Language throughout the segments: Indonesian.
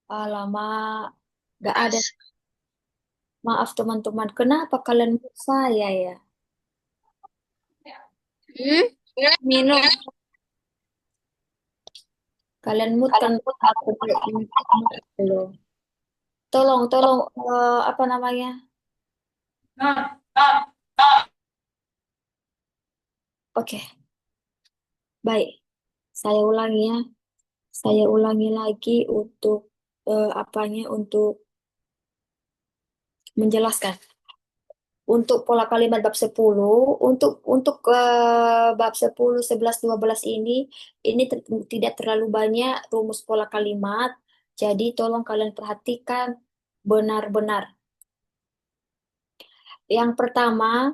Alamak, gak ada. Maaf teman-teman, kenapa kalian mute saya ya? Hmm? Minum, kalian mute kan aku belum. Tolong, tolong, apa namanya? Oke, baik. Saya ulangi ya. Saya ulangi lagi untuk apanya? Untuk menjelaskan. Untuk pola kalimat bab 10, untuk bab 10, 11, 12 ini tidak terlalu banyak rumus pola kalimat. Jadi tolong kalian perhatikan benar-benar. Yang pertama,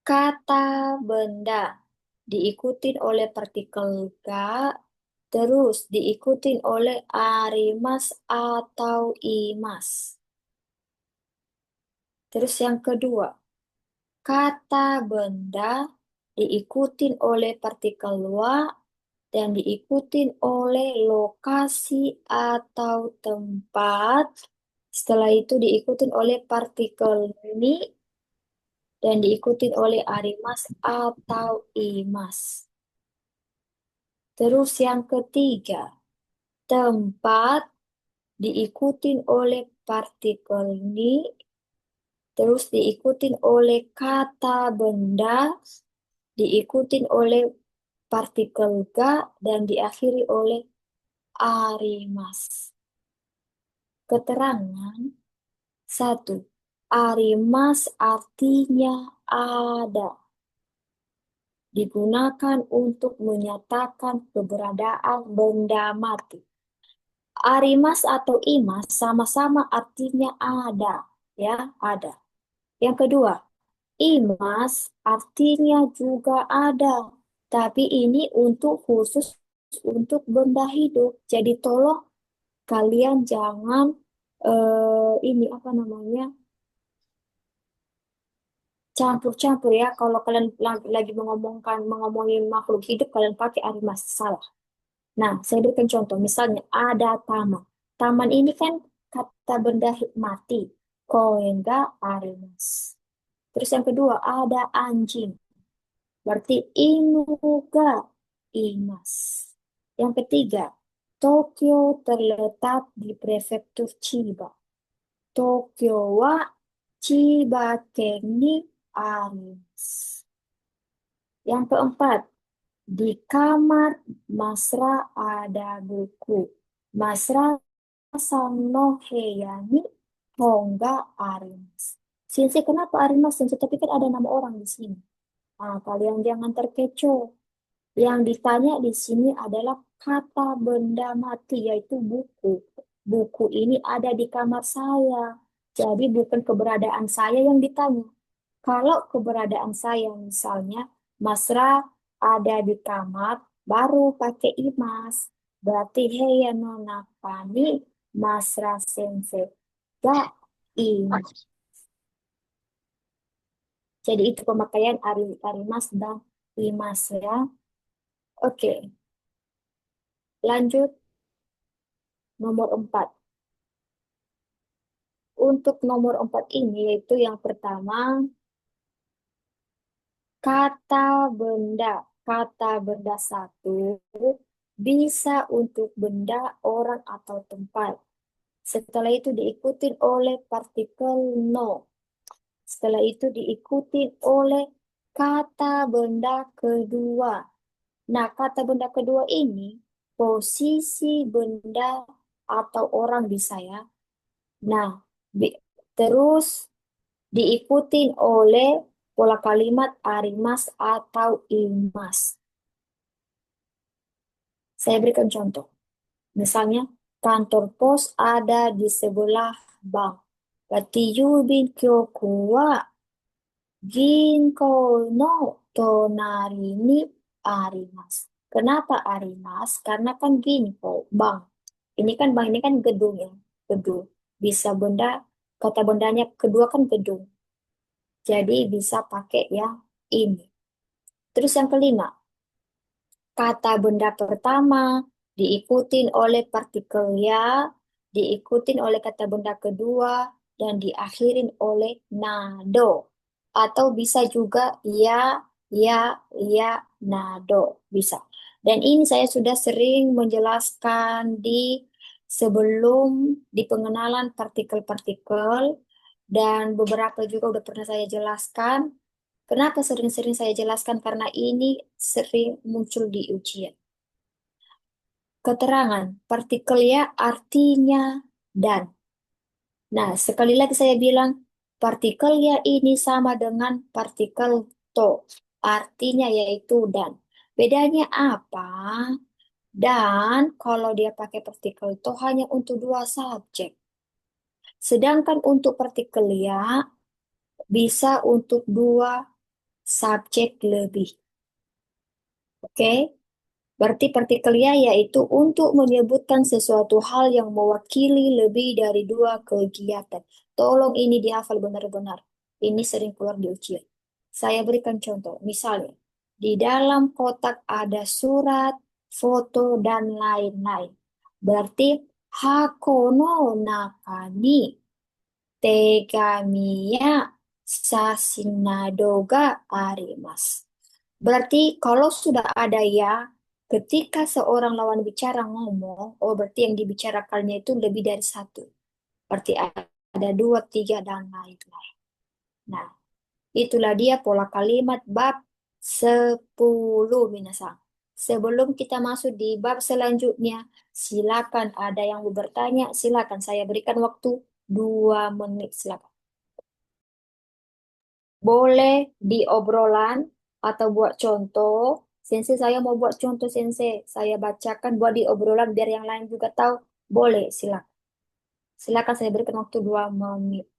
kata benda diikutin oleh partikel ga, terus diikutin oleh arimas atau imas. Terus yang kedua, kata benda diikutin oleh partikel wa dan diikutin oleh lokasi atau tempat. Setelah itu diikutin oleh partikel ni dan diikutin oleh arimas atau imas. Terus yang ketiga, tempat diikutin oleh partikel ni, terus diikutin oleh kata benda, diikutin oleh partikel ga, dan diakhiri oleh arimas. Keterangan satu. Arimas artinya ada. Digunakan untuk menyatakan keberadaan benda mati. Arimas atau imas sama-sama artinya ada, ya, ada. Yang kedua, imas artinya juga ada, tapi ini untuk khusus untuk benda hidup. Jadi tolong kalian jangan ini apa namanya campur-campur ya. Kalau kalian lagi mengomongin makhluk hidup, kalian pakai arimas salah. Nah, saya berikan contoh. Misalnya ada taman. Taman ini kan kata benda mati. Koenga arimas. Terus yang kedua ada anjing. Berarti inuga imas. Yang ketiga, Tokyo terletak di prefektur Chiba. Tokyo wa Chiba ken ni arimasu. Yang keempat, di kamar Masra ada buku. Masra san no heya ni honga arimasu. Sensei, kenapa arimasu? Sensei, tapi kan ada nama orang di sini. Nah, kalian jangan terkecoh. Yang ditanya di sini adalah kata benda mati, yaitu buku. Buku ini ada di kamar saya. Jadi bukan keberadaan saya yang ditanya. Kalau keberadaan saya misalnya, Masra ada di kamar, baru pakai imas. Berarti heya nona pani Masra sensei. Gak imas. Jadi itu pemakaian arimas dan imas ya. Oke, lanjut nomor 4. Untuk nomor 4 ini yaitu yang pertama, kata benda. Kata benda satu bisa untuk benda, orang, atau tempat. Setelah itu diikuti oleh partikel no. Setelah itu diikuti oleh kata benda kedua. Nah, kata benda kedua ini posisi benda atau orang bisa ya. Nah, terus diikuti oleh pola kalimat arimas atau imas. Saya berikan contoh. Misalnya, kantor pos ada di sebelah bank. Berarti yubin kyoku wa ginko no tonari ni arimasu. Kenapa arimas? Karena kan ginko, bank. Ini kan bank, ini kan gedung ya. Gedung. Bisa benda, kata bendanya kedua kan gedung. Jadi bisa pakai ya ini. Terus yang kelima, kata benda pertama diikuti oleh partikel ya, diikutin oleh kata benda kedua, dan diakhirin oleh nado. Atau bisa juga ya, ya, ya, nado. Bisa. Dan ini saya sudah sering menjelaskan sebelum di pengenalan partikel-partikel, dan beberapa juga udah pernah saya jelaskan. Kenapa sering-sering saya jelaskan? Karena ini sering muncul di ujian. Keterangan partikel ya artinya dan. Nah, sekali lagi saya bilang, partikel ya ini sama dengan partikel to. Artinya yaitu dan. Bedanya apa? Dan kalau dia pakai partikel to hanya untuk dua subjek. Sedangkan untuk partikel ya bisa untuk dua subjek lebih. Oke? Berarti partikelia yaitu untuk menyebutkan sesuatu hal yang mewakili lebih dari dua kegiatan. Tolong ini dihafal benar-benar. Ini sering keluar di ujian. Saya berikan contoh. Misalnya, di dalam kotak ada surat, foto, dan lain-lain. Berarti hakono nakani tegamiya sashin nado ga arimasu. Berarti kalau sudah ada ya, ketika seorang lawan bicara ngomong, oh berarti yang dibicarakannya itu lebih dari satu. Berarti ada dua, tiga, dan lain-lain. Nah, itulah dia pola kalimat bab 10 minasang. Sebelum kita masuk di bab selanjutnya, silakan ada yang mau bertanya, silakan saya berikan waktu 2 menit, silakan. Boleh di obrolan atau buat contoh. Sensei saya mau buat contoh sensei. Saya bacakan buat di obrolan biar yang lain juga tahu. Boleh, silakan. Silakan saya berikan waktu 2 menit.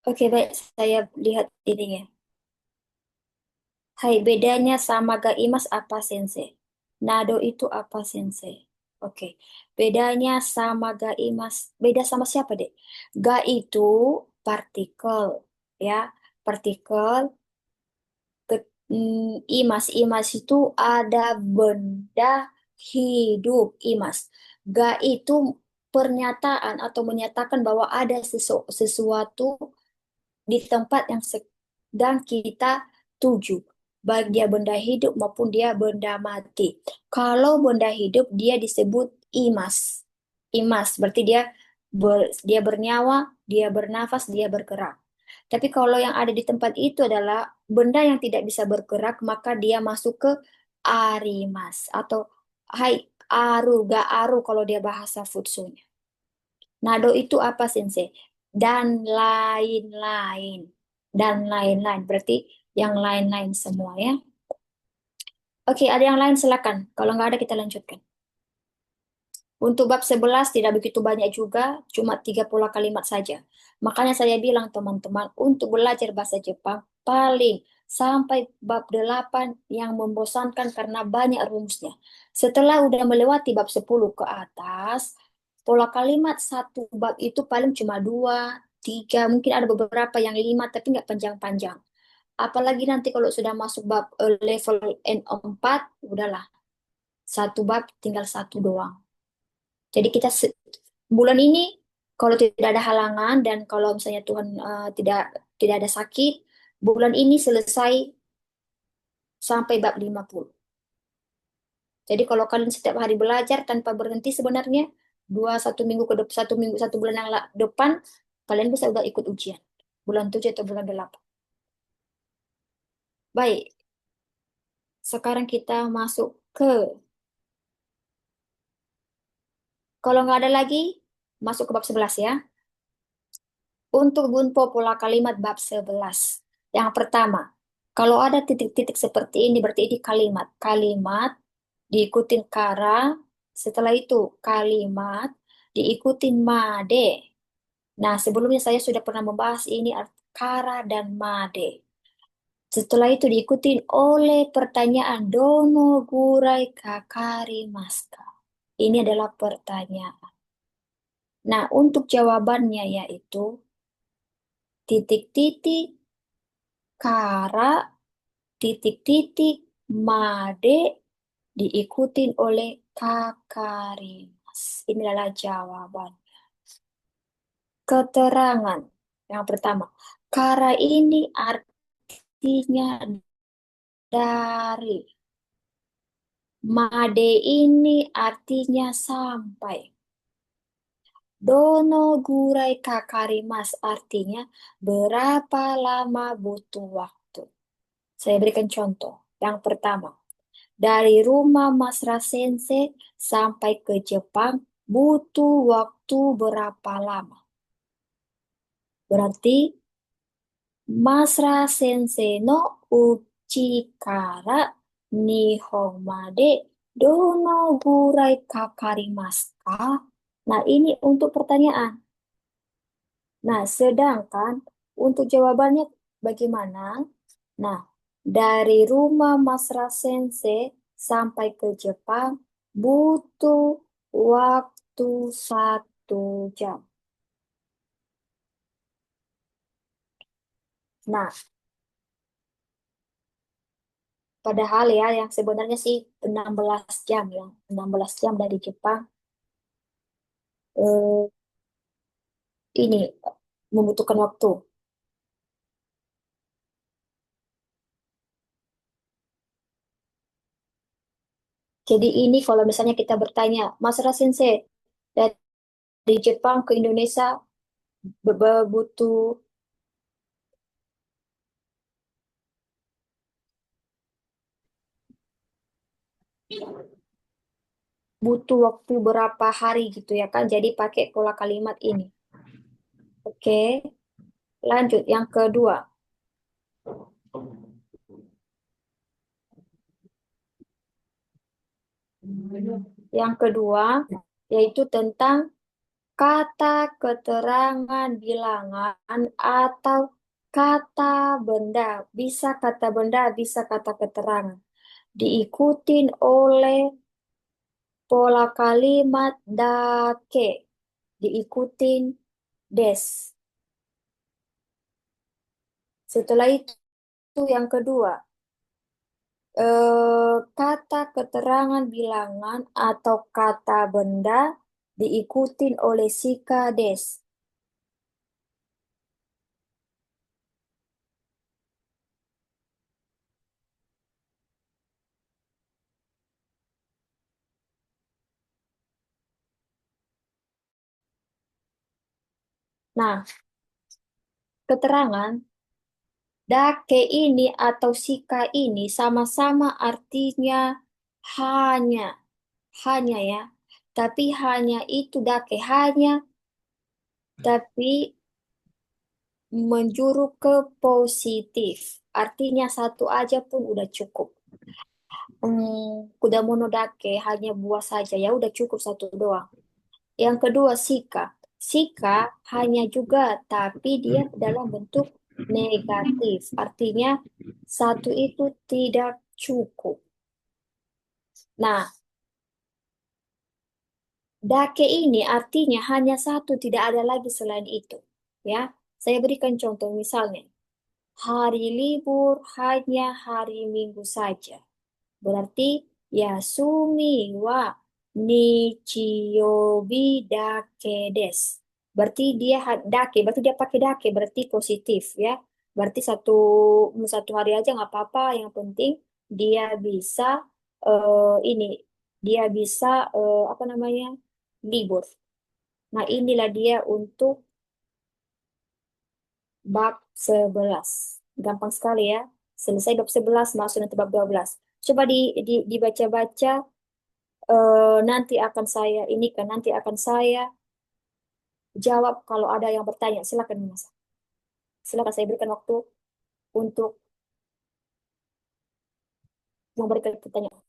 Oke, baik. Saya lihat ininya. Hai, bedanya sama gaimas apa sensei? Nado itu apa sensei? Oke, bedanya sama gaimas. Beda sama siapa, Dek? Ga itu partikel, ya. Partikel. Imas, imas itu ada benda hidup, imas. Ga itu pernyataan atau menyatakan bahwa ada sesuatu di tempat yang sedang kita tuju. Baik dia benda hidup maupun dia benda mati. Kalau benda hidup dia disebut imas. Imas berarti dia bernyawa, dia bernafas, dia bergerak. Tapi kalau yang ada di tempat itu adalah benda yang tidak bisa bergerak, maka dia masuk ke arimas atau hai aru, ga aru kalau dia bahasa futsunya. Nado itu apa, Sensei? Dan lain-lain. Dan lain-lain. Berarti yang lain-lain semua ya. Oke, ada yang lain silakan. Kalau nggak ada kita lanjutkan. Untuk bab 11 tidak begitu banyak juga, cuma 3 pola kalimat saja. Makanya saya bilang teman-teman, untuk belajar bahasa Jepang, paling sampai bab 8 yang membosankan karena banyak rumusnya. Setelah udah melewati bab 10 ke atas, pola kalimat satu bab itu paling cuma dua, tiga, mungkin ada beberapa yang lima, tapi nggak panjang-panjang. Apalagi nanti kalau sudah masuk bab level N4, udahlah, satu bab tinggal satu doang. Jadi kita bulan ini kalau tidak ada halangan dan kalau misalnya Tuhan tidak tidak ada sakit, bulan ini selesai sampai bab 50. Jadi kalau kalian setiap hari belajar tanpa berhenti sebenarnya satu minggu ke depan, satu minggu, satu bulan yang depan kalian bisa udah ikut ujian bulan 7 atau bulan 8. Baik, sekarang kita masuk ke, kalau nggak ada lagi, masuk ke bab 11 ya. Untuk gunpo pola kalimat bab 11. Yang pertama, kalau ada titik-titik seperti ini berarti ini kalimat. Kalimat diikutin kara, setelah itu kalimat diikutin made. Nah, sebelumnya saya sudah pernah membahas ini kara dan made. Setelah itu diikutin oleh pertanyaan dono gurai kakari maska. Ini adalah pertanyaan. Nah, untuk jawabannya yaitu titik-titik kara titik-titik made diikutin oleh kakarimas. Ini adalah jawaban. Keterangan. Yang pertama, kara ini artinya dari. Made ini artinya sampai. Dono gurai kakarimas artinya berapa lama butuh waktu. Saya berikan contoh. Yang pertama, dari rumah Mas Rasense sampai ke Jepang butuh waktu berapa lama? Berarti Masra Sensei no uchi kara Nihon made dono gurai kakarimasu ka? Nah, ini untuk pertanyaan. Nah, sedangkan untuk jawabannya bagaimana? Nah, dari rumah Masra Sensei sampai ke Jepang butuh waktu 1 jam. Nah, padahal ya yang sebenarnya sih 16 jam ya. 16 jam dari Jepang eh, ini membutuhkan waktu. Jadi ini kalau misalnya kita bertanya, Mas Sensei, dari Jepang ke Indonesia butuh butuh waktu berapa hari gitu ya kan? Jadi pakai pola kalimat ini. Oke, lanjut yang kedua. Yang kedua yaitu tentang kata keterangan bilangan atau kata benda. Bisa kata benda, bisa kata keterangan. Diikutin oleh pola kalimat dake. Diikutin des. Setelah itu yang kedua, kata keterangan bilangan atau kata benda diikutin oleh sika des. Nah, keterangan dake ini atau sika ini sama-sama artinya hanya, hanya ya. Tapi hanya itu dake, hanya, tapi menjuru ke positif. Artinya satu aja pun udah cukup. Kuda monodake hanya buah saja ya udah cukup satu doang. Yang kedua sika. Sika hanya juga tapi dia dalam bentuk Negatif. Artinya satu itu tidak cukup. Nah, dake ini artinya hanya satu, tidak ada lagi selain itu. Ya, saya berikan contoh misalnya, hari libur hanya hari Minggu saja. Berarti Yasumi wa Nichiyobi dake desu. Berarti dia dake, berarti dia pakai dake, berarti positif ya. Berarti satu hari aja nggak apa-apa. Yang penting dia bisa ini, dia bisa apa namanya libur. Nah inilah dia untuk bab 11. Gampang sekali ya. Selesai bab 11, masuk nanti bab 12. Coba dibaca-baca. Nanti akan saya ini kan nanti akan saya jawab kalau ada yang bertanya. Silakan Mas. Silakan saya berikan waktu untuk memberikan pertanyaan.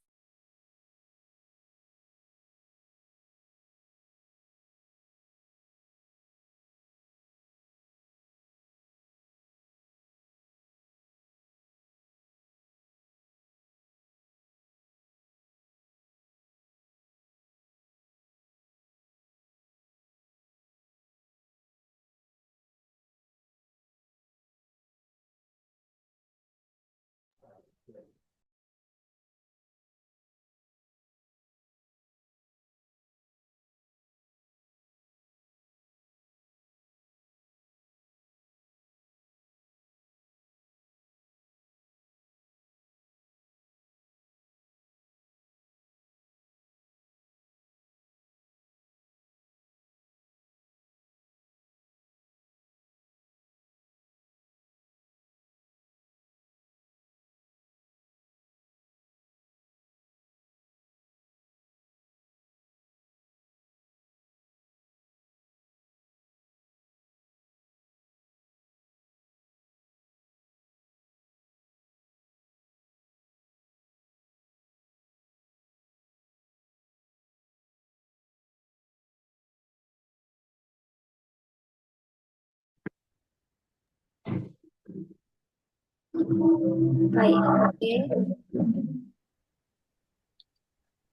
Baik, oke.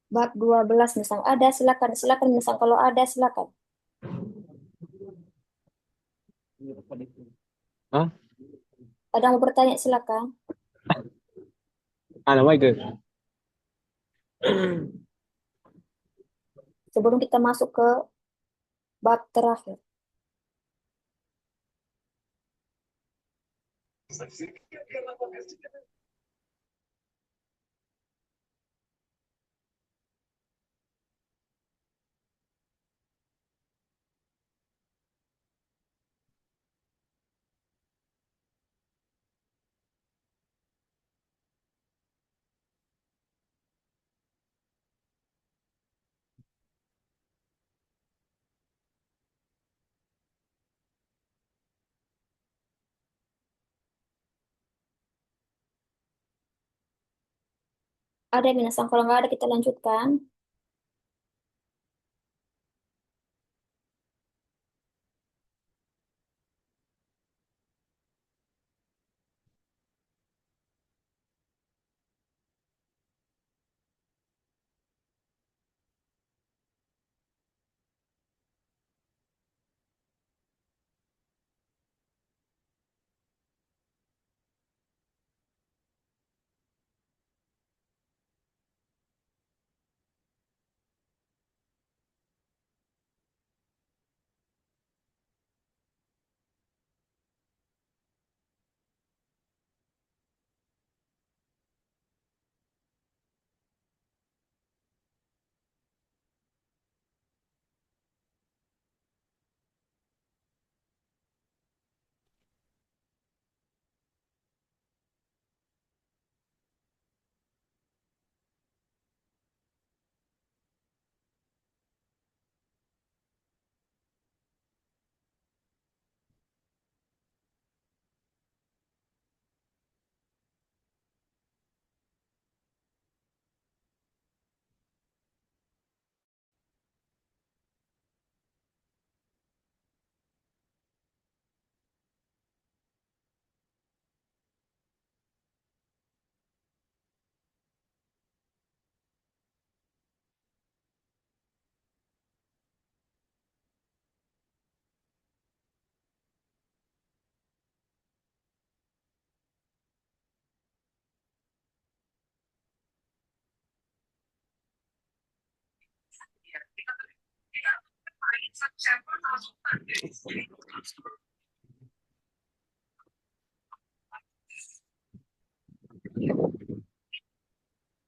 Bab 12 misal ada silakan silakan misal kalau ada silakan. Hah? Ada yang mau bertanya silakan. À, là Michael. Sebelum kita masuk ke bab terakhir. Ada minasang kalau nggak ada kita lanjutkan.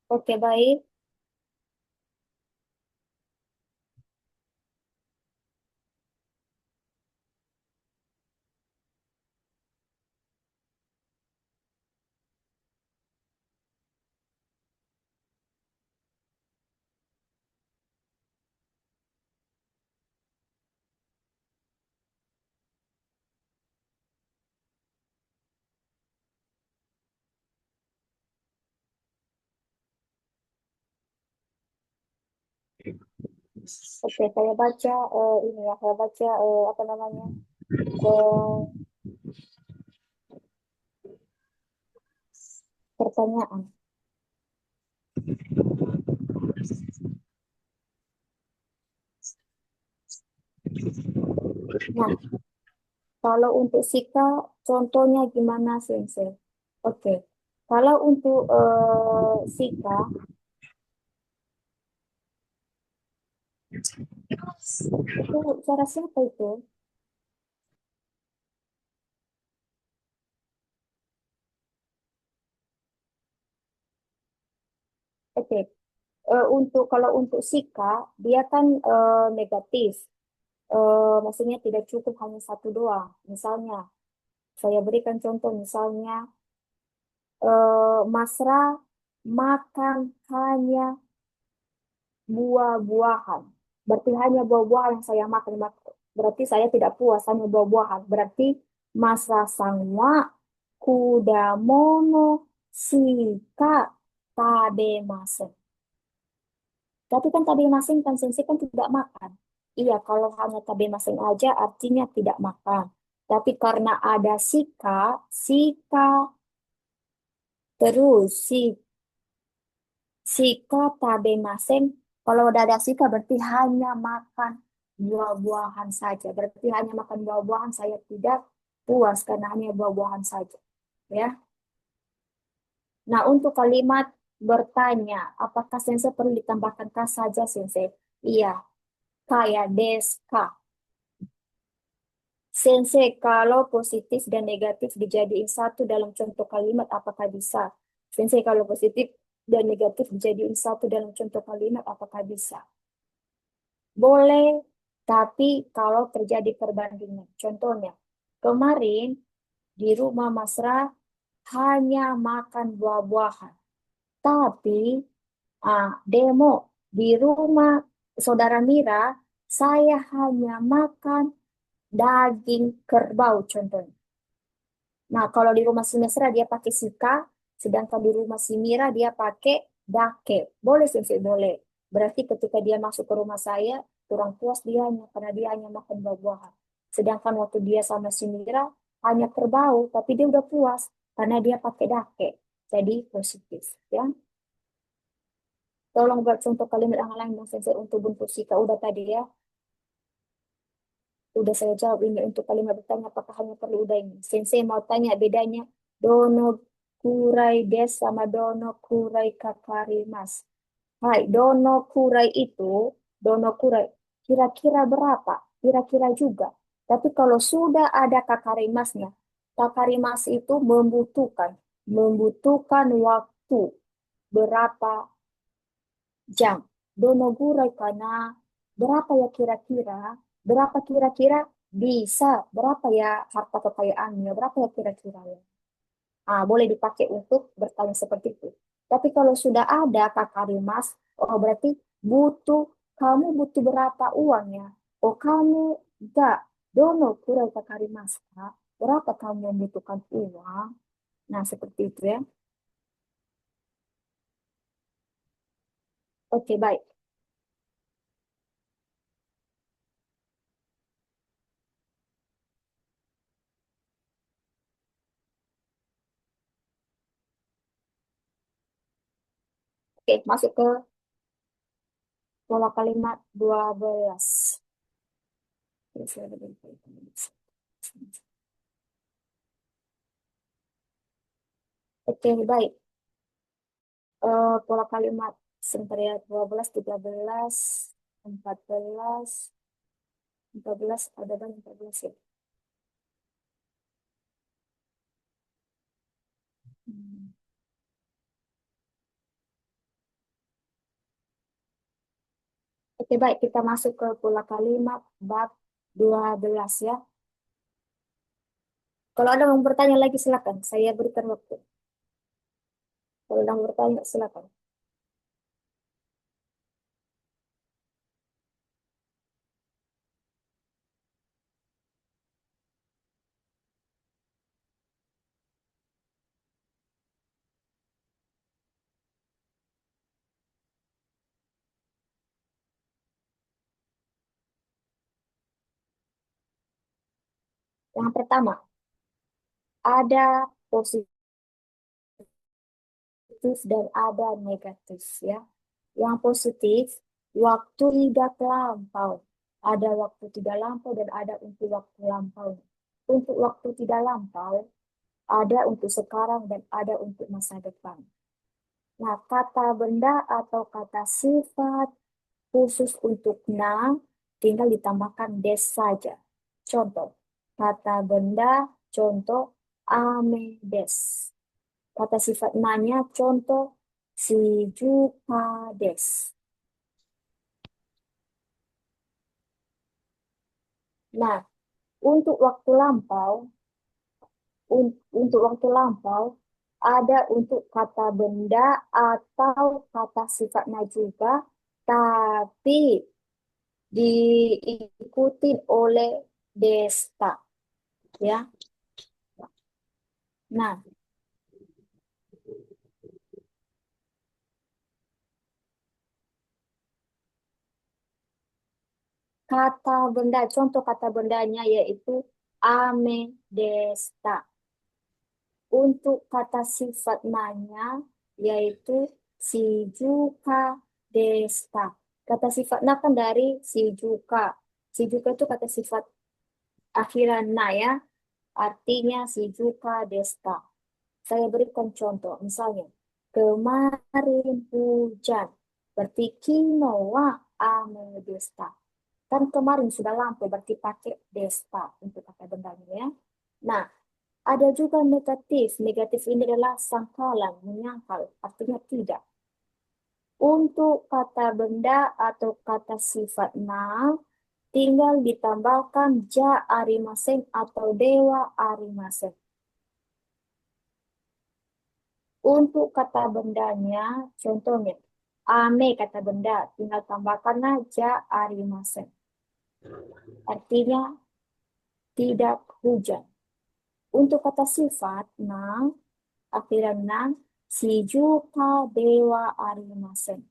Oke, baik. Oke, saya baca ini ya, saya baca apa namanya? eh, Pertanyaan. Nah, kalau untuk Sika, contohnya gimana, Sensei? Oke, kalau untuk Sika, itu cara siapa itu? Oke, untuk kalau untuk Sika, dia kan negatif. Maksudnya tidak cukup hanya satu doang. Misalnya, saya berikan contoh, misalnya Masra makan hanya buah-buahan. Berarti hanya buah-buahan yang saya makan. Berarti saya tidak puas hanya buah-buahan. Berarti Masra sangwa kudamono shika tabemasen. Tapi kan tabemasen kan sensei kan tidak makan. Iya, kalau hanya tabemasen aja artinya tidak makan. Tapi karena ada sika terus sika tabemasen. Kalau udah ada sika berarti hanya makan buah-buahan saja. Berarti hanya makan buah-buahan saya tidak puas karena hanya buah-buahan saja. Ya. Nah, untuk kalimat bertanya, apakah sensei perlu ditambahkan kah saja sensei? Iya, kayak deska. Sensei, kalau positif dan negatif dijadiin satu dalam contoh kalimat, apakah bisa? Sensei, kalau positif dan negatif dijadiin satu dalam contoh kalimat, apakah bisa? Boleh, tapi kalau terjadi perbandingan. Contohnya, kemarin di rumah Masra hanya makan buah-buahan. Tapi, demo di rumah saudara Mira, saya hanya makan daging kerbau contohnya. Nah, kalau di rumah si Mesra dia pakai sika, sedangkan di rumah si Mira dia pakai dake. Boleh sih, boleh. Berarti ketika dia masuk ke rumah saya, kurang puas dianya karena dia hanya makan buah-buahan. Sedangkan waktu dia sama si Mira, hanya kerbau, tapi dia udah puas karena dia pakai dake. Jadi positif, ya. Tolong buat contoh kalimat yang lain, Bang Sensei, untuk bentuk sika. Udah tadi ya. Udah saya jawab ini untuk kalimat bertanya apakah hanya perlu udah ini. Sensei mau tanya bedanya dono kurai des sama dono kurai kakari mas. Hai, dono kurai itu, dono kurai, kira-kira berapa? Kira-kira juga. Tapi kalau sudah ada kakari masnya, kakari mas itu membutuhkan waktu berapa jam. Dono gurai karena berapa ya kira-kira? Berapa kira-kira bisa? Berapa ya harta kekayaannya? Berapa ya kira-kira ya? Boleh dipakai untuk bertanya seperti itu. Tapi kalau sudah ada kakak Rimas, oh berarti butuh, kamu butuh berapa uangnya? Oh kamu enggak. Dono kurai kakak Rimas, Kak. Berapa kamu membutuhkan uang? Nah, seperti itu ya. Oke, baik. Oke, masuk ke pola kalimat 12. Oke, baik. Pola kalimat sebentar ya, 12, 13. 14, 14 ada banyak 14 ya. Hmm. Oke, baik, kita masuk ke pola kalimat bab 12 ya. Kalau ada yang bertanya lagi silakan, saya berikan waktu. Kalau ada yang bertanya silakan. Yang pertama, ada positif dan ada negatif ya. Yang positif, waktu tidak lampau. Ada waktu tidak lampau dan ada untuk waktu lampau. Untuk waktu tidak lampau, ada untuk sekarang dan ada untuk masa depan. Nah, kata benda atau kata sifat khusus untuk na tinggal ditambahkan des saja. Contoh, kata benda, contoh amedes. Kata sifat nanya, contoh si des. Nah, untuk waktu lampau, untuk waktu lampau, ada untuk kata benda atau kata sifatnya juga, tapi diikuti oleh desta, ya. Nah, kata benda, contoh kata bendanya yaitu ame desta. Untuk kata sifat nanya yaitu si juga desta. Kata sifat na kan dari si juga. Si juga itu kata sifat akhiran na ya, artinya si juga desta. Saya berikan contoh, misalnya kemarin hujan, berarti kinoa ame desta. Kan kemarin sudah lampau, berarti pakai desta untuk kata bendanya ya. Nah, ada juga negatif. Negatif ini adalah sangkalan, menyangkal, artinya tidak. Untuk kata benda atau kata sifat na, tinggal ditambahkan ja arimaseng atau dewa arimaseng. Untuk kata bendanya, contohnya, ame kata benda, tinggal tambahkan ja arimaseng. Artinya tidak hujan. Untuk kata sifat, na, akhiran na, shijuka dewa arimasen.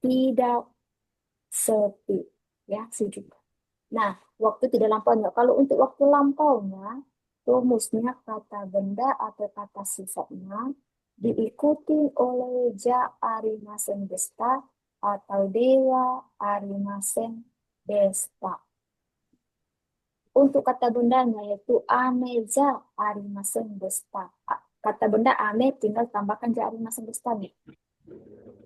Tidak sepi. Ya, shijuka. Nah, waktu tidak lampaunya. Kalau untuk waktu lampaunya, rumusnya kata benda atau kata sifatnya diikuti oleh ja arimasen desta atau dewa arimasen desta. Untuk kata bendanya yaitu ameza arimasen desta. Kata benda ame tinggal tambahkan ja arimasen desta nih.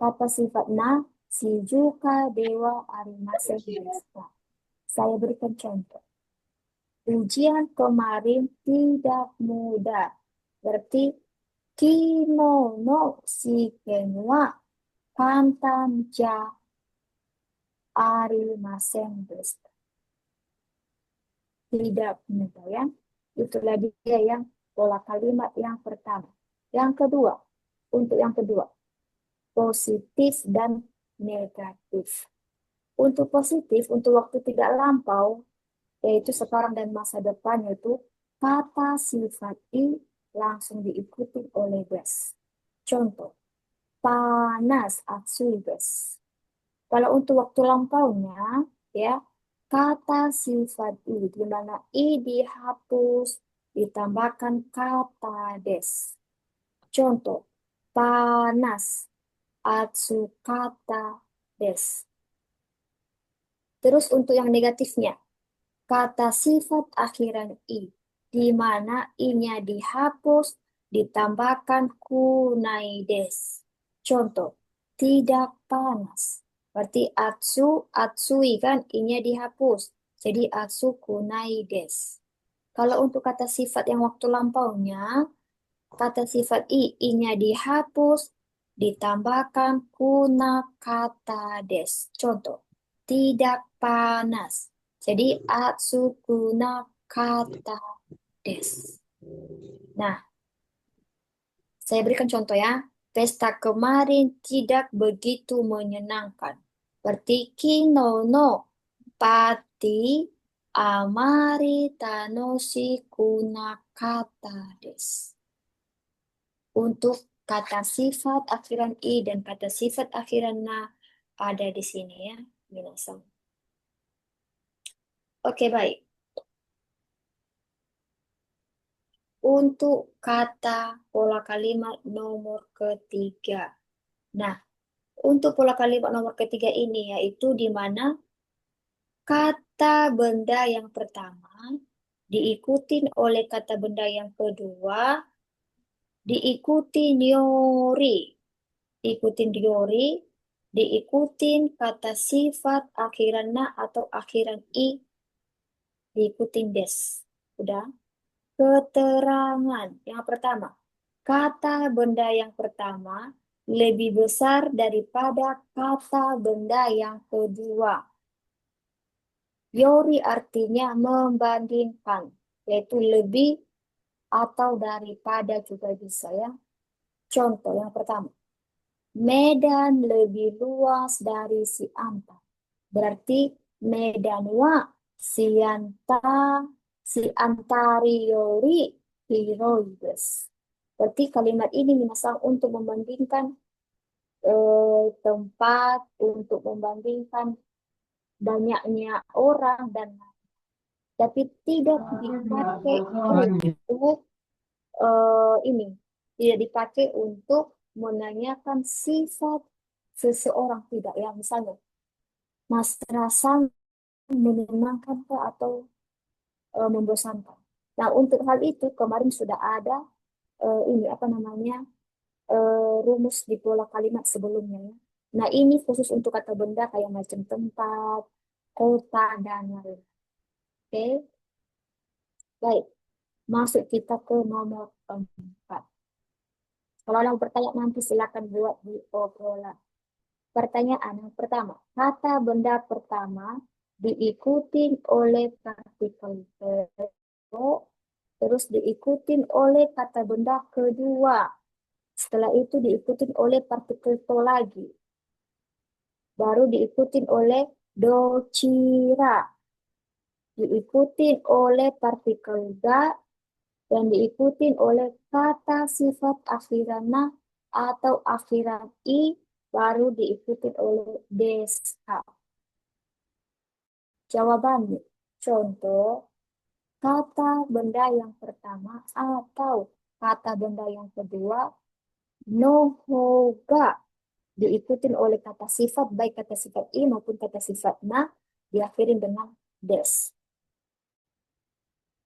Kata sifatnya shijuka dewa arimasen desta. Saya berikan contoh. Ujian kemarin tidak mudah. Berarti kino no shiken wa kantan ja arimasen desta. Tidak mudah ya. Itulah dia yang pola kalimat yang pertama. Yang kedua, untuk yang kedua, positif dan negatif. Untuk positif, untuk waktu tidak lampau, yaitu sekarang dan masa depan, yaitu kata sifat i langsung diikuti oleh des. Contoh, panas atsudes. Kalau untuk waktu lampaunya, ya, kata sifat i, di mana i dihapus, ditambahkan kata des. Contoh, panas, atsukata des. Terus untuk yang negatifnya, kata sifat akhiran i, di mana i-nya dihapus, ditambahkan kunai des. Contoh, tidak panas. Berarti atsu, atsui kan, i-nya dihapus. Jadi atsu kunai des. Kalau untuk kata sifat yang waktu lampaunya, kata sifat i-nya dihapus, ditambahkan kuna kata des. Contoh, tidak panas. Jadi atsu kuna kata des. Nah, saya berikan contoh ya. Pesta kemarin tidak begitu menyenangkan. Berarti kino no pati amari tanoshi kunakata desu. Untuk kata sifat akhiran i dan kata sifat akhiran na ada di sini ya, minasan. Oke, baik. Untuk kata pola kalimat nomor ketiga. Nah, untuk pola kalimat nomor ketiga ini yaitu di mana kata benda yang pertama diikuti oleh kata benda yang kedua, diikuti nyori, ikutin nyori, diikuti kata sifat akhiran na atau akhiran i, diikutin des. Udah. Keterangan yang pertama, kata benda yang pertama lebih besar daripada kata benda yang kedua. Yori artinya membandingkan, yaitu lebih atau daripada juga bisa ya. Contoh yang pertama, Medan lebih luas dari Siantar. Berarti Medan wa Siantari Yori Hiroides. Berarti kalimat ini minasang untuk membandingkan tempat, untuk membandingkan banyaknya orang dan tapi tidak dipakai untuk ini tidak dipakai untuk menanyakan sifat seseorang tidak ya misalnya Mas Rasan menyenangkan kah atau membosankan. Nah untuk hal itu kemarin sudah ada ini apa namanya rumus di pola kalimat sebelumnya ya. Nah ini khusus untuk kata benda kayak macam tempat, kota dan lain. Oke, baik. Masuk kita ke nomor 4. Kalau ada yang bertanya nanti silakan buat di obrolan. Pertanyaan yang pertama, kata benda pertama diikuti oleh partikel verb, terus diikuti oleh kata benda kedua. Setelah itu diikuti oleh partikel to lagi. Baru diikuti oleh docira. Diikuti oleh partikel ga dan diikuti oleh kata sifat akhiran na atau akhiran i baru diikuti oleh deska. Jawabannya, contoh kata benda yang pertama atau kata benda yang kedua nohoga diikuti oleh kata sifat baik kata sifat i maupun kata sifat na diakhiri dengan des.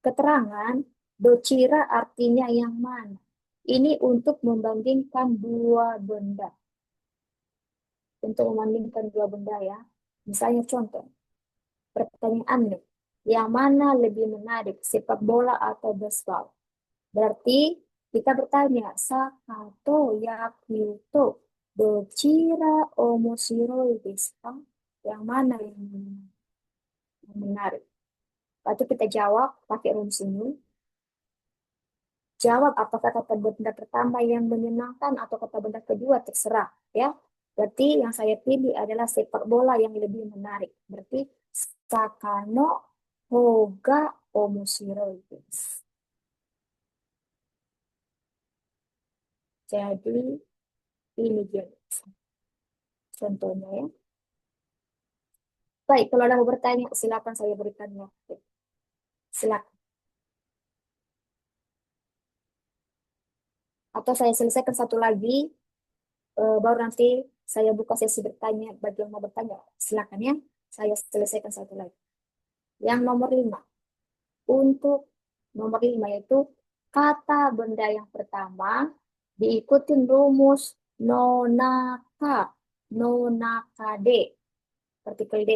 Keterangan docira artinya yang mana? Ini untuk membandingkan dua benda. Untuk membandingkan dua benda ya. Misalnya contoh, pertanyaan nih, yang mana lebih menarik, sepak bola atau baseball? Berarti kita bertanya, Sakato yakyuto docira omoshiroi desu ka? Yang mana yang menarik? Lalu kita jawab pakai rumus ini. Jawab apakah kata benda pertama yang menyenangkan atau kata benda kedua terserah ya. Berarti yang saya pilih adalah sepak bola yang lebih menarik. Berarti sakano hoga omoshiroi desu. Jadi ini dia contohnya ya. Baik, kalau ada mau bertanya silakan saya berikan waktu. Silakan. Atau saya selesaikan satu lagi, baru nanti saya buka sesi bertanya. Bagi yang mau bertanya, silakan ya. Saya selesaikan satu lagi. Yang nomor 5. Untuk nomor 5 yaitu kata benda yang pertama diikuti rumus nonaka, nonakade. Partikel D.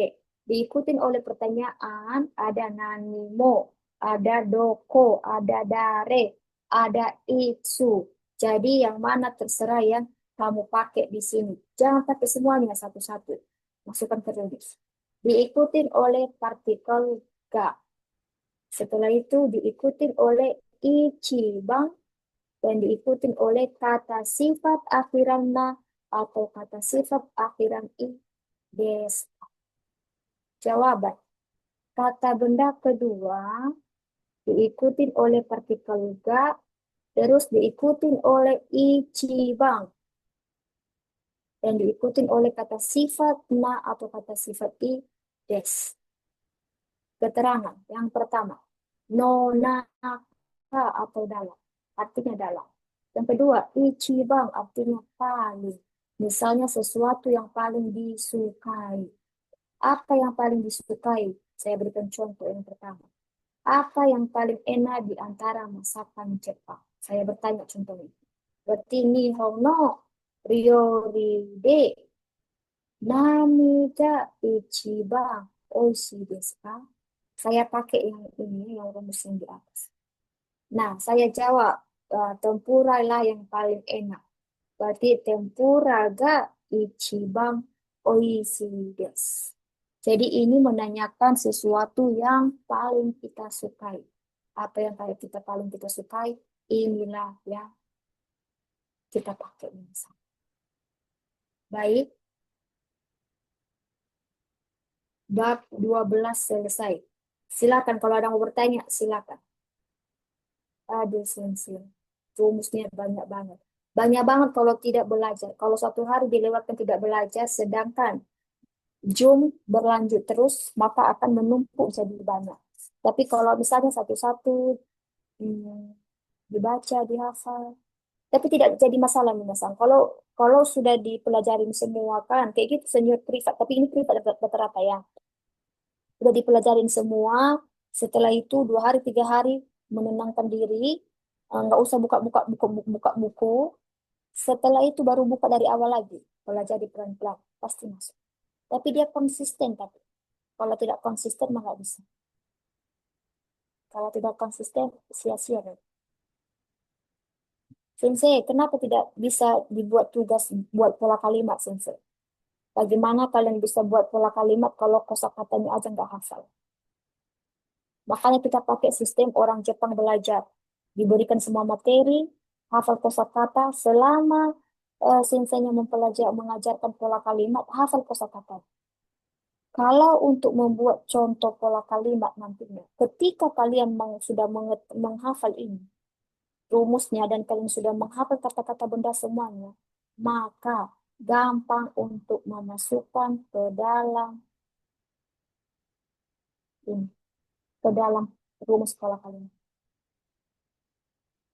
Diikutin oleh pertanyaan, ada nanimo, ada doko, ada dare, ada itsu. Jadi yang mana terserah yang kamu pakai di sini. Jangan pakai semuanya satu-satu. Masukkan ke rumus. Diikutin oleh partikel ga. Setelah itu diikutin oleh ichiban dan diikutin oleh kata sifat akhiran na atau kata sifat akhiran i des. Jawaban. Kata benda kedua diikutin oleh partikel ga, terus diikutin oleh ichiban dan diikutin oleh kata sifat na atau kata sifat i des. Keterangan yang pertama, nonaka atau dalam, artinya dalam. Yang kedua, ichiban artinya paling. Misalnya sesuatu yang paling disukai. Apa yang paling disukai? Saya berikan contoh yang pertama. Apa yang paling enak di antara masakan Jepang? Saya bertanya contohnya. Berarti Nihon no ryori de nani ga ichiban oishii desu ka? Saya pakai yang ini, yang rumus yang di atas. Nah, saya jawab, tempura lah yang paling enak. Berarti tempura ga ichiban oishii desu. Jadi ini menanyakan sesuatu yang paling kita sukai. Apa yang paling kita sukai, inilah yang kita pakai. Baik, bab 12 selesai. Silakan kalau ada yang mau bertanya, silakan. Ada sensil. Rumusnya banyak banget. Banyak banget kalau tidak belajar. Kalau satu hari dilewatkan tidak belajar, sedangkan Zoom berlanjut terus, maka akan menumpuk jadi banyak. Tapi kalau misalnya satu-satu dibaca, dihafal, tapi tidak jadi masalah nih Mas. Kalau kalau sudah dipelajarin semua kan, kayak gitu senior privat. Tapi ini privat rata-rata ya. Sudah dipelajarin semua. Setelah itu 2 hari, 3 hari menenangkan diri, nggak usah buka-buka buka buku. Setelah itu baru buka dari awal lagi. Pelajari pelan-pelan, pasti masuk. Tapi dia konsisten tapi. Kalau tidak konsisten mah nggak bisa. Kalau tidak konsisten sia-sia deh. Sensei, kenapa tidak bisa dibuat tugas buat pola kalimat, Sensei? Bagaimana kalian bisa buat pola kalimat kalau kosakatanya aja nggak hafal? Makanya kita pakai sistem orang Jepang belajar. Diberikan semua materi, hafal kosakata, selama senseinya mengajarkan pola kalimat, hafal kosakata. Kalau untuk membuat contoh pola kalimat nantinya, ketika kalian sudah menghafal ini, rumusnya, dan kalian sudah menghafal kata-kata benda semuanya, maka gampang untuk memasukkan ke dalam ini, ke dalam rumus pola kalimat.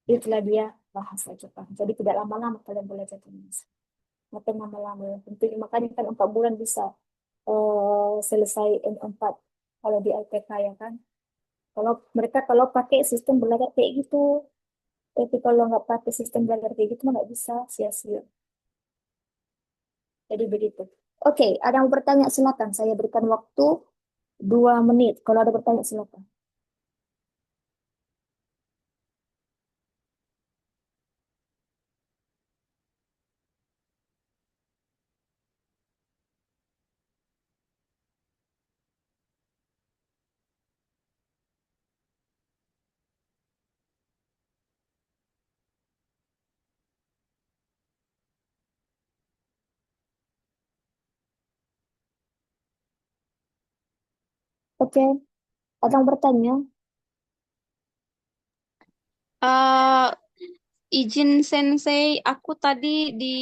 Itulah dia bahasa Jepang. Jadi tidak lama-lama kalian belajar tulis. Makin lama-lama yang penting, makanya kan 4 bulan bisa selesai N4 kalau di LPK ya kan. Kalau mereka kalau pakai sistem belajar kayak gitu, tapi kalau nggak pakai sistem belajar kayak gitu nggak bisa, sia-sia. Jadi begitu. Oke, ada yang mau bertanya silakan. Saya berikan waktu 2 menit. Kalau ada bertanya silakan. Oke, ada yang bertanya? Eh, izin Sensei, aku tadi di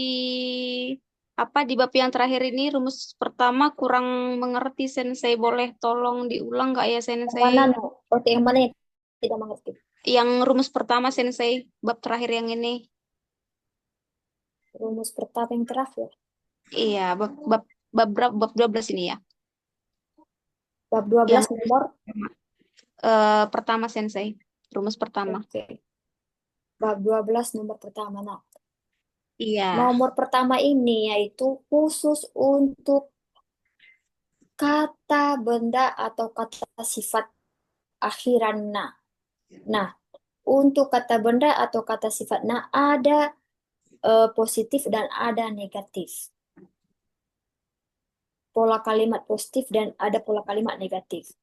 di bab yang terakhir ini rumus pertama kurang mengerti Sensei. Boleh tolong diulang nggak ya Yang Sensei? mana no? Oke, yang mana yang tidak mengerti? Yang rumus pertama Sensei, bab terakhir yang ini. Rumus pertama yang terakhir. Iya, bab bab bab, bab 12 ini ya. Bab 12 Yang nomor. pertama Sensei, rumus pertama. Oke. Bab 12 nomor pertama. Nah, Iya. nomor pertama ini yaitu khusus untuk kata benda atau kata sifat akhiran na. Nah, untuk kata benda atau kata sifat na ada positif dan ada negatif. Pola kalimat positif dan ada pola kalimat negatif.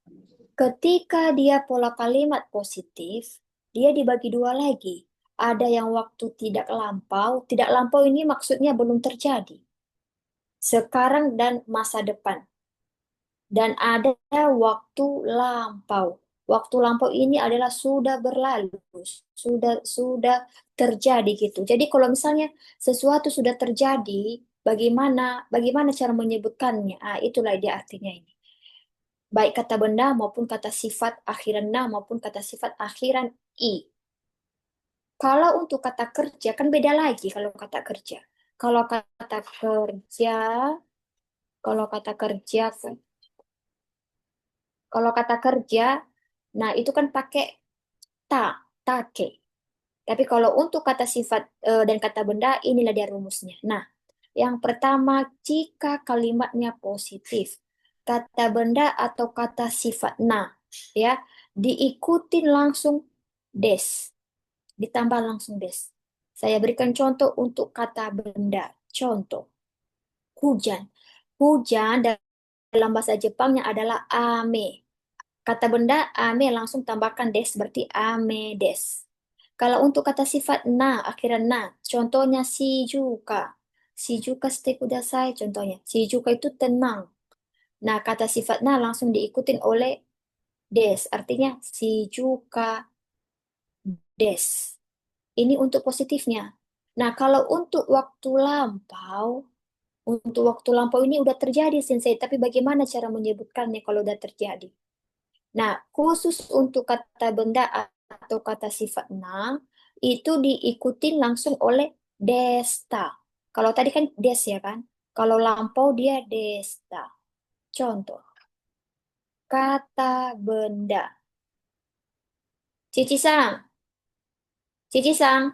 Ketika dia pola kalimat positif, dia dibagi dua lagi. Ada yang waktu tidak lampau. Tidak lampau ini maksudnya belum terjadi. Sekarang dan masa depan. Dan ada waktu lampau. Waktu lampau ini adalah sudah berlalu, sudah terjadi gitu. Jadi kalau misalnya sesuatu sudah terjadi, bagaimana cara menyebutkannya? Ah, itulah dia artinya ini. Baik kata benda maupun kata sifat akhiran na maupun kata sifat akhiran i. Kalau untuk kata kerja kan beda lagi kalau kata kerja. Kalau kata kerja, kalau kata kerja, kalau kata kerja, nah itu kan pakai ta, take. Tapi kalau untuk kata sifat dan kata benda, inilah dia rumusnya. Nah, yang pertama, jika kalimatnya positif, kata benda atau kata sifat na, ya, diikutin langsung des, ditambah langsung des. Saya berikan contoh untuk kata benda. Contoh, hujan. Hujan dalam bahasa Jepangnya adalah ame. Kata benda ame langsung tambahkan des berarti ame des. Kalau untuk kata sifat na, akhiran na, contohnya shijuka. Shijuka shite kudasai contohnya. Shijuka itu tenang. Nah, kata sifat na langsung diikutin oleh des, artinya shijuka des. Ini untuk positifnya. Nah, kalau untuk waktu lampau ini udah terjadi, Sensei, tapi bagaimana cara menyebutkannya kalau udah terjadi? Nah, khusus untuk kata benda atau kata sifat na, itu diikutin langsung oleh desta. Kalau tadi kan des ya kan? Kalau lampau dia desta. Contoh, kata benda. Cici-sang, cici-sang,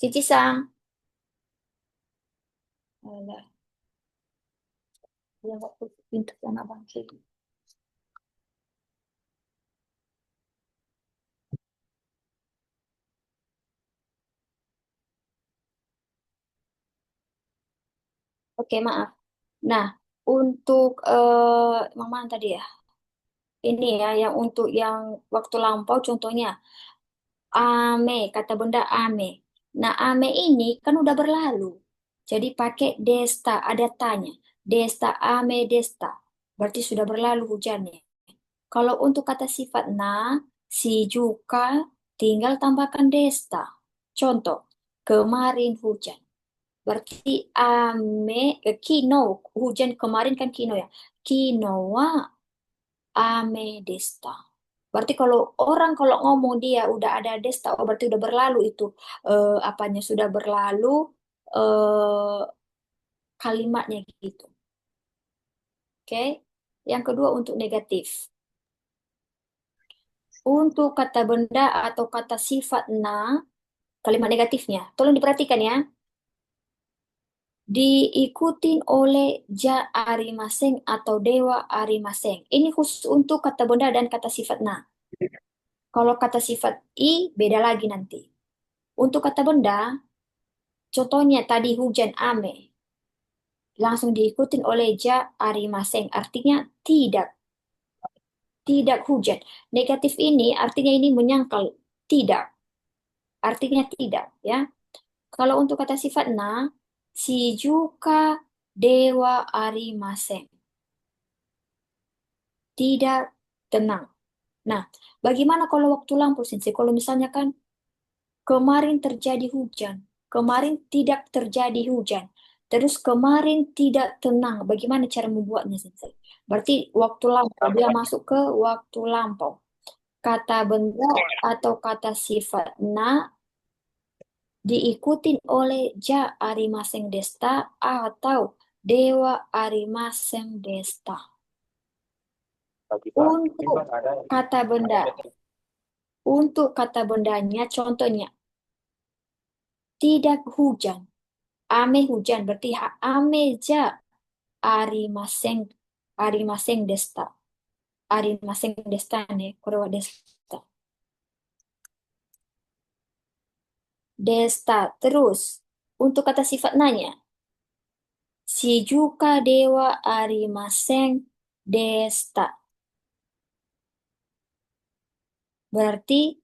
cici-sang. Alah, dia nggak tutup pintu sama bangkit. Oke, maaf. Nah, untuk yang mana tadi ya? Ini ya, yang untuk yang waktu lampau contohnya ame, kata benda ame. Nah, ame ini kan udah berlalu. Jadi pakai desta, ada tanya. Desta, ame, desta. Berarti sudah berlalu hujannya. Kalau untuk kata sifat na, si juga tinggal tambahkan desta. Contoh, kemarin hujan. Berarti kino, hujan kemarin kan kino ya. Kinoa ame desta. Berarti kalau ngomong dia udah ada desta, oh berarti udah berlalu itu apanya sudah berlalu eh, kalimatnya gitu. Oke. Yang kedua untuk negatif. Untuk kata benda atau kata sifat na, kalimat negatifnya, tolong diperhatikan ya. Diikutin oleh ja arimaseng atau dewa arimaseng. Ini khusus untuk kata benda dan kata sifat na. Kalau kata sifat i beda lagi nanti. Untuk kata benda, contohnya tadi hujan ame, langsung diikutin oleh ja arimaseng, artinya tidak hujan. Negatif ini artinya ini menyangkal, tidak, artinya tidak, ya. Kalau untuk kata sifat na, shijuka dewa arimaseng, tidak tenang. Nah, bagaimana kalau waktu lampu, Sensei? Kalau misalnya kan kemarin terjadi hujan, kemarin tidak terjadi hujan, terus kemarin tidak tenang. Bagaimana cara membuatnya, Sensei? Berarti waktu lampau, dia masuk ke waktu lampau. Kata benda atau kata sifat na diikutin oleh ja arimaseng desta atau dewa arimaseng desta. Untuk kata benda, untuk kata bendanya, contohnya tidak hujan. Ame hujan berarti ame ja arimaseng, arimaseng desta. Arimaseng desta nih, korewa desta. Desta. Terus, untuk kata sifat nanya. Shijuka dewa arimaseng desta. Berarti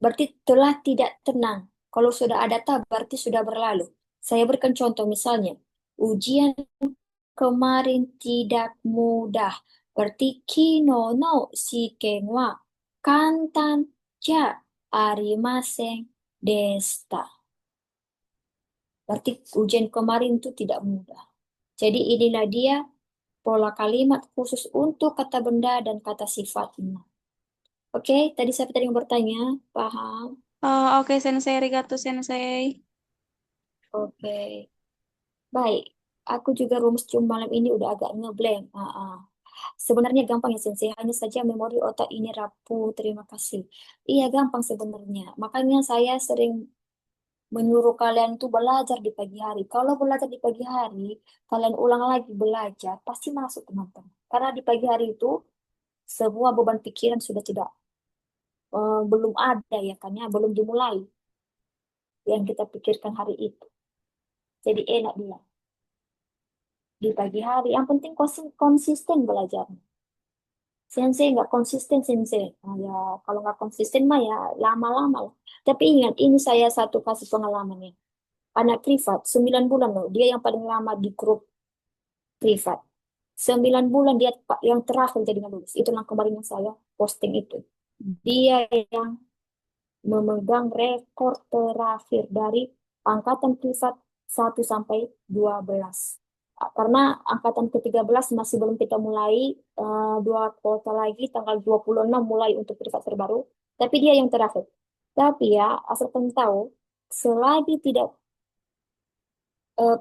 berarti telah tidak tenang. Kalau sudah ada ta berarti sudah berlalu. Saya berikan contoh misalnya, ujian kemarin tidak mudah. Berarti kino no shiken wa kantan ja arimasen desta. Berarti ujian kemarin itu tidak mudah. Jadi inilah dia pola kalimat khusus untuk kata benda dan kata sifatnya. Oke, tadi siapa tadi yang bertanya? Paham? Oke, Sensei, arigato, Sensei. Oke, baik. Aku juga rumus cum malam ini udah agak ngeblank. Sebenarnya gampang ya Sensei, hanya saja memori otak ini rapuh. Terima kasih. Iya, gampang sebenarnya. Makanya saya sering menyuruh kalian tuh belajar di pagi hari. Kalau belajar di pagi hari, kalian ulang lagi belajar, pasti masuk teman-teman. Karena di pagi hari itu semua beban pikiran sudah tidak belum ada ya kan ya, belum dimulai yang kita pikirkan hari itu. Jadi enak dia di pagi hari. Yang penting konsisten belajar. Sensei nggak konsisten sensei. Nah, ya kalau nggak konsisten mah ya lama-lama lah. Tapi ingat, ini saya satu kasih pengalaman ya. Anak privat 9 bulan loh. Dia yang paling lama di grup privat. 9 bulan dia yang terakhir jadi lulus. Itu yang kemarin yang saya posting itu. Dia yang memegang rekor terakhir dari angkatan privat 1 sampai 12. Karena angkatan ke-13 masih belum kita mulai, 2 kuota lagi, tanggal 26 mulai untuk privat terbaru. Tapi dia yang terakhir. Tapi ya, asal kalian tahu, selagi tidak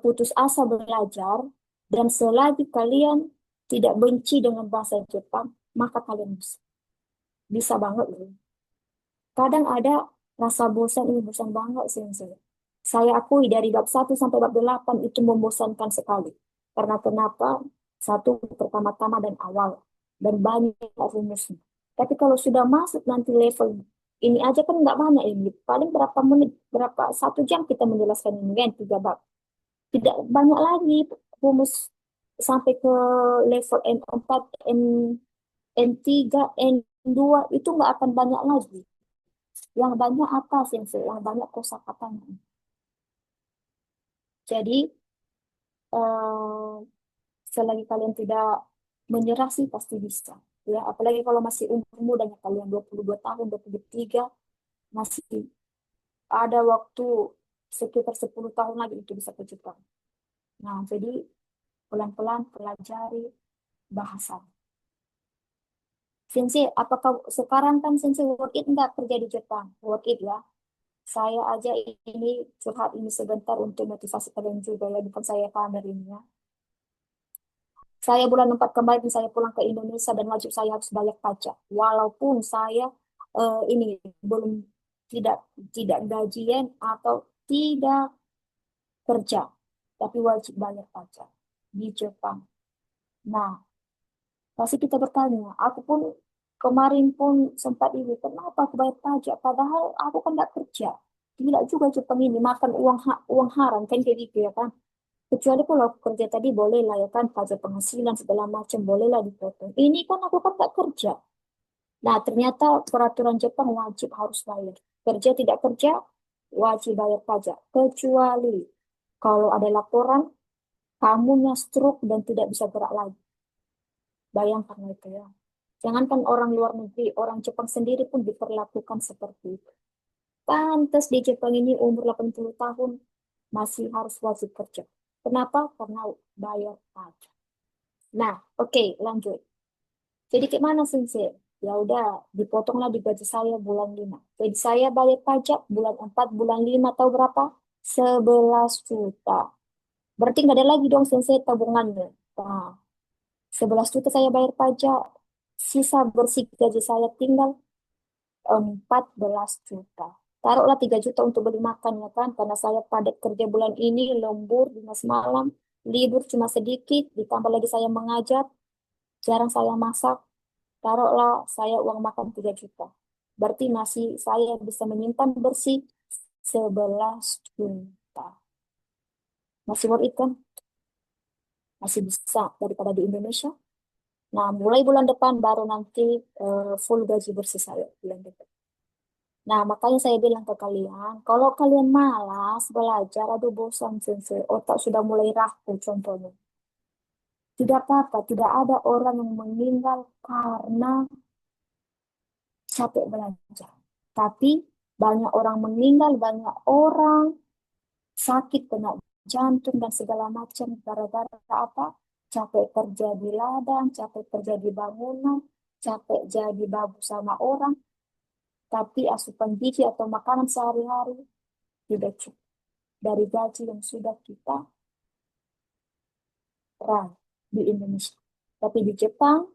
putus asa belajar, dan selagi kalian tidak benci dengan bahasa Jepang, maka kalian bisa banget loh. Kadang ada rasa bosan, ini bosan banget sensei. Saya akui dari bab 1 sampai bab 8 itu membosankan sekali. Karena kenapa? Satu, pertama-tama dan awal. Dan banyak rumusnya. Tapi kalau sudah masuk nanti level ini aja kan nggak banyak ini. Paling berapa menit, berapa 1 jam kita menjelaskan ini kan 3 bab. Tidak banyak lagi rumus sampai ke level N4, N3, N2 itu nggak akan banyak lagi. Yang banyak apa sensei? Yang banyak kosakatanya. Jadi eh, selagi kalian tidak menyerah sih pasti bisa. Ya, apalagi kalau masih umur muda kalian 22 tahun, 23 masih ada waktu sekitar 10 tahun lagi itu bisa ke Jepang. Nah, jadi pelan-pelan pelajari bahasa. Sensei, apakah sekarang kan Sensei worth it nggak kerja di Jepang? Worth it ya. Saya aja ini curhat ini sebentar untuk motivasi kalian juga ya, bukan saya pamer ini ya. Saya bulan 4 kemarin saya pulang ke Indonesia dan wajib saya harus bayar pajak. Walaupun saya ini belum tidak tidak gajian atau tidak kerja, tapi wajib bayar pajak di Jepang. Nah, pasti kita bertanya, aku pun kemarin pun sempat ini, kenapa aku bayar pajak? Padahal aku kan nggak kerja. Tidak juga Jepang ini makan uang haram kan kayak gitu ya kan. Kecuali kalau aku kerja tadi boleh lah ya kan, pajak penghasilan segala macam boleh lah dipotong. Ini kan aku kan nggak kerja. Nah, ternyata peraturan Jepang wajib harus bayar. Kerja tidak kerja, wajib bayar pajak. Kecuali kalau ada laporan, kamunya stroke dan tidak bisa gerak lagi. Bayangkan itu ya. Jangankan orang luar negeri, orang Jepang sendiri pun diperlakukan seperti itu. Pantas di Jepang ini umur 80 tahun masih harus wajib kerja. Kenapa? Karena bayar pajak. Nah, oke, lanjut. Jadi kayak mana sensei? Ya udah, dipotonglah di gaji saya bulan 5. Jadi saya bayar pajak bulan 4, bulan 5 tahu berapa? 11 juta. Berarti nggak ada lagi dong sensei tabungannya. Nah, 11 juta saya bayar pajak. Sisa bersih gaji saya tinggal 14 juta. Taruhlah 3 juta untuk beli makan ya kan. Karena saya padat kerja bulan ini, lembur, 5 malam. libur cuma sedikit, ditambah lagi saya mengajar, jarang saya masak, taruhlah saya uang makan 3 juta. Berarti masih saya bisa menyimpan bersih 11 juta. Masih worth it kan? Masih bisa daripada di Indonesia. Nah, mulai bulan depan baru nanti full gaji bersih saya bulan depan. Nah, makanya saya bilang ke kalian, kalau kalian malas belajar, aduh bosan sensei, otak sudah mulai rapuh contohnya. Tidak apa-apa, tidak ada orang yang meninggal karena capek belajar. Tapi banyak orang meninggal, banyak orang sakit, kena jantung dan segala macam gara-gara apa? Capek kerja di ladang, capek kerja di bangunan, capek jadi babu sama orang, tapi asupan gizi atau makanan sehari-hari tidak cukup dari gaji yang sudah kita raih di Indonesia. Tapi di Jepang,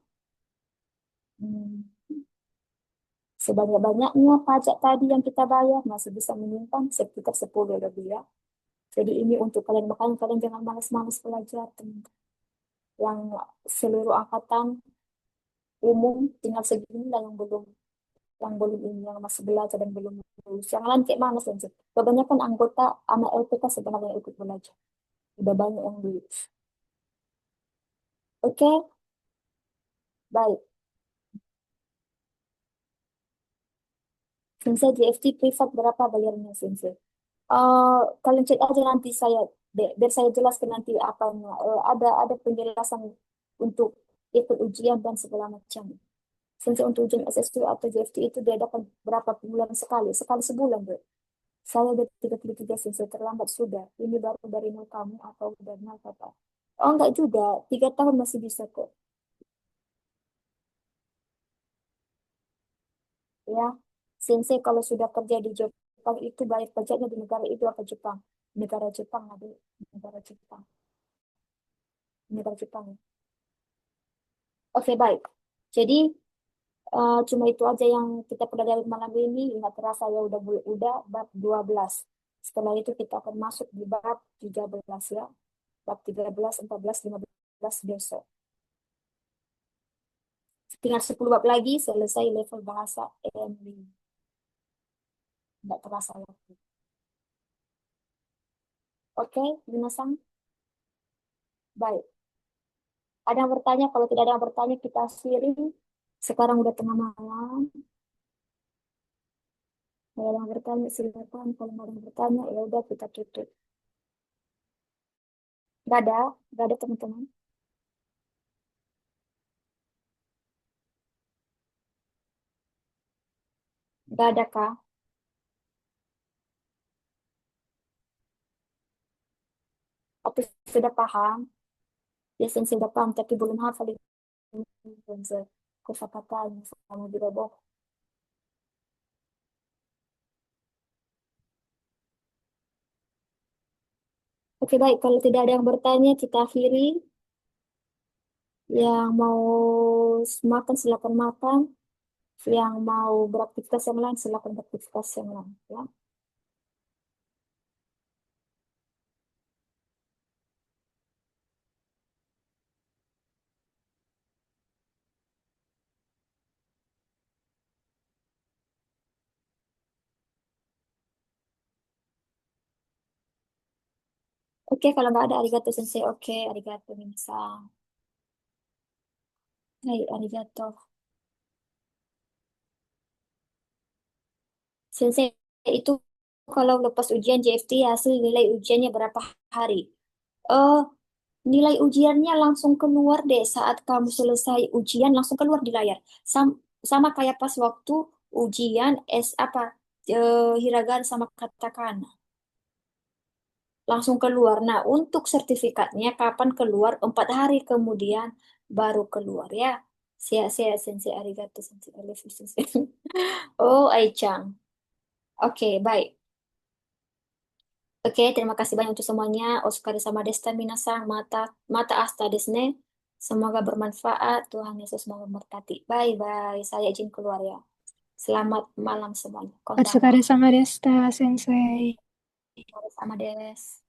hmm, sebanyak-banyaknya pajak tadi yang kita bayar masih bisa menyimpan sekitar 10 lebih ya. Jadi ini untuk kalian, makanya kalian jangan malas-malas belajar, teman. Yang seluruh angkatan umum tinggal segini lah yang belum ini, yang masih belajar dan belum lulus. Yang lain kayak mana sih? Kebanyakan anggota anak LPK sebenarnya yang ikut belajar. Udah banyak yang lulus. Oke, baik. Sensei GFT privat berapa bayarnya Sensei? Kalian cek aja nanti saya, biar saya jelaskan nanti apanya. Ada penjelasan untuk ikut ujian dan segala macam. Sensei untuk ujian SSQ atau GFT itu diadakan berapa bulan sekali? Sekali sebulan, Bro. Saya udah 33 sensei terlambat sudah. Ini baru dari nol kamu atau udah nol apa? Oh, enggak juga. 3 tahun masih bisa kok. Ya, sensei kalau sudah kerja di Jepang itu bayar pajaknya di negara itu apa Jepang? Negara Jepang, ada negara Jepang. Negara Jepang. Ya. Oke, baik. Jadi cuma itu aja yang kita pelajari malam ini. Nggak terasa ya udah bab 12. Setelah itu kita akan masuk di bab 13 ya. Bab 13, 14, 15 besok. Tinggal 10 bab lagi selesai level bahasa EM5. Nggak terasa waktu. Oke, Lina-san? Baik. Ada yang bertanya? Kalau tidak ada yang bertanya, kita akhiri. Sekarang udah tengah malam. Kalau ada yang bertanya, silakan. Kalau nggak ada yang bertanya, ya udah kita tutup. Nggak ada teman-teman. Nggak ada, Kak. Aku sudah paham. Ya, saya sudah paham, tapi belum hafal itu. Kosakatanya sama juga boh. Oke, baik. Kalau tidak ada yang bertanya, kita akhiri. Yang mau makan, silakan makan. Yang mau beraktivitas yang lain, silakan beraktivitas yang lain. Ya. Oke, kalau nggak ada arigato sensei. Oke, arigato minasan. Hai, arigato. Sensei itu kalau lepas ujian JFT hasil nilai ujiannya berapa hari? Eh, Nilai ujiannya langsung keluar deh saat kamu selesai ujian langsung keluar di layar. Sama kayak pas waktu ujian hiragana sama katakana. Langsung keluar. Nah, untuk sertifikatnya kapan keluar? 4 hari kemudian baru keluar ya. Saya sensei arigato sensei. I love you, sensei. Oh, Ai-chan. Oke, baik. Oke, terima kasih banyak untuk semuanya. Oskari sama Desta Minasang, mata asta desne. Semoga bermanfaat. Tuhan Yesus memberkati. Bye-bye. Saya izin keluar ya. Selamat malam semuanya. Konbanwa. Otsukare sama deshita, sensei. Sama Des.